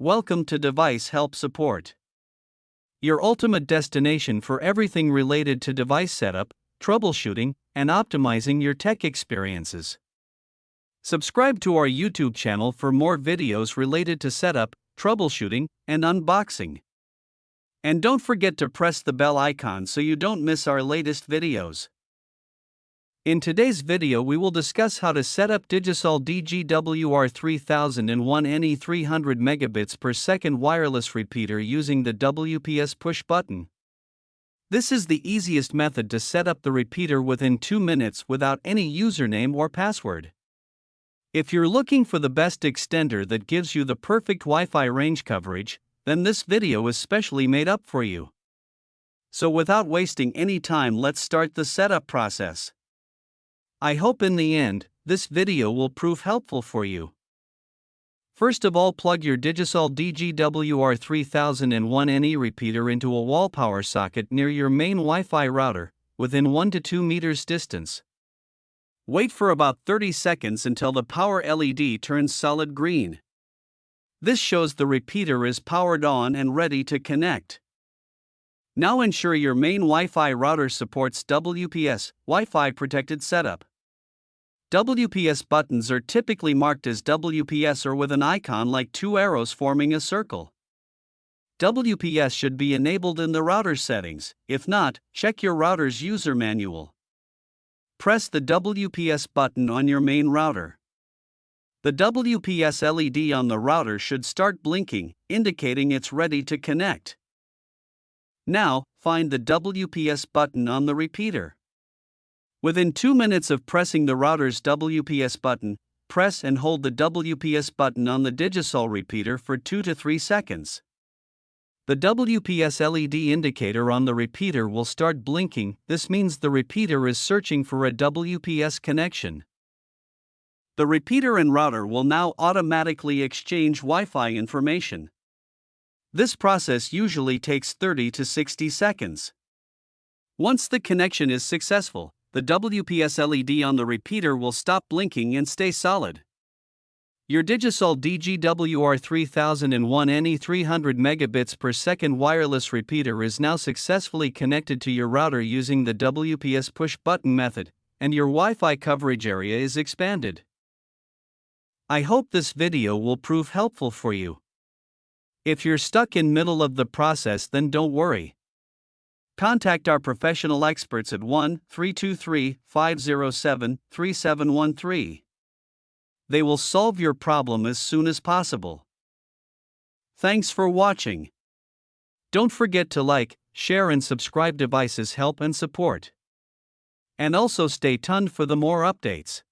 Welcome to Device Help Support, your ultimate destination for everything related to device setup, troubleshooting, and optimizing your tech experiences. Subscribe to our YouTube channel for more videos related to setup, troubleshooting, and unboxing. And don't forget to press the bell icon so you don't miss our latest videos. In today's video we will discuss how to set up Digisol DG-WR3001NE 300Mbps wireless repeater using the WPS push button. This is the easiest method to set up the repeater within 2 minutes without any username or password. If you're looking for the best extender that gives you the perfect Wi-Fi range coverage, then this video is specially made up for you. So without wasting any time, let's start the setup process. I hope in the end, this video will prove helpful for you. First of all, plug your Digisol DG-WR3001NE repeater into a wall power socket near your main Wi-Fi router, within 1 to 2 meters distance. Wait for about 30 seconds until the power LED turns solid green. This shows the repeater is powered on and ready to connect. Now ensure your main Wi-Fi router supports WPS, Wi-Fi protected setup. WPS buttons are typically marked as WPS or with an icon like 2 arrows forming a circle. WPS should be enabled in the router settings. If not, check your router's user manual. Press the WPS button on your main router. The WPS LED on the router should start blinking, indicating it's ready to connect. Now, find the WPS button on the repeater. Within 2 minutes of pressing the router's WPS button, press and hold the WPS button on the Digisol repeater for 2 to 3 seconds. The WPS LED indicator on the repeater will start blinking. This means the repeater is searching for a WPS connection. The repeater and router will now automatically exchange Wi-Fi information. This process usually takes 30 to 60 seconds. Once the connection is successful, the WPS LED on the repeater will stop blinking and stay solid. Your Digisol DG-WR3001NE 300Mbps wireless repeater is now successfully connected to your router using the WPS push button method, and your Wi-Fi coverage area is expanded. I hope this video will prove helpful for you. If you're stuck in middle of the process, then don't worry. Contact our professional experts at 1-323-507-3713. They will solve your problem as soon as possible. Thanks for watching. Don't forget to like, share and subscribe. Devices Help and Support. And also stay tuned for the more updates.